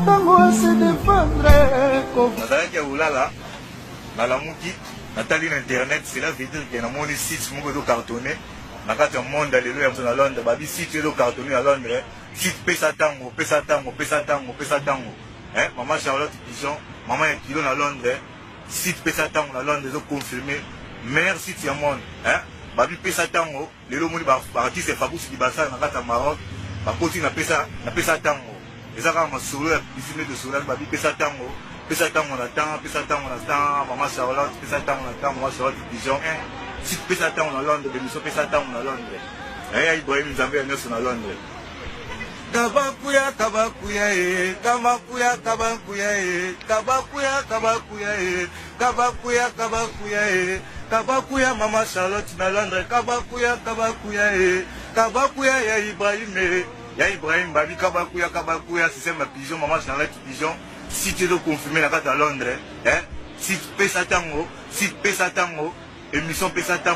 tango à se défendre. Nazalaki ya ulala nalamuki natali na internet, cela veut dire que namoni site moko ezo cartonné na kati ya monde lelo ya na Londres, babi site ezo cartonné na Londres, site pesa tango pesa tango pesa tango pesa tango. Maman Charlotte Pigeon, maman ya kilo na Londres, site pesa tango na Londres ezo confirmer meilleur site ya monde. Babi pesa tango lelo moni ba artiste Fabrice Libasa na kati ya Maroc bakoti na pesa tango. Ezaka masolo ya publicité de Solar babi pesa tango na temps, pesa tango na temps, maman Charlotte pesa tango na temps, maman Charlotte Pigeon. Si pesa tango na Londres, l'émission pesa tango na Londres. Ibrahim Nzambe ya nyonso na Londres. Kabakuya kabakuya kabakuya kabakuya kabakuya kabakuya kabakuya kabakuya kabakuya maman Charlotte na Londres, kabakuya kabakuya kabakuya ya Ibrahim babi kabakuya système ya Pigeon, maman Charlotte Pigeon. Si tu es confirmé la carte à Londres, si tu pesa tango, émission pesa tango.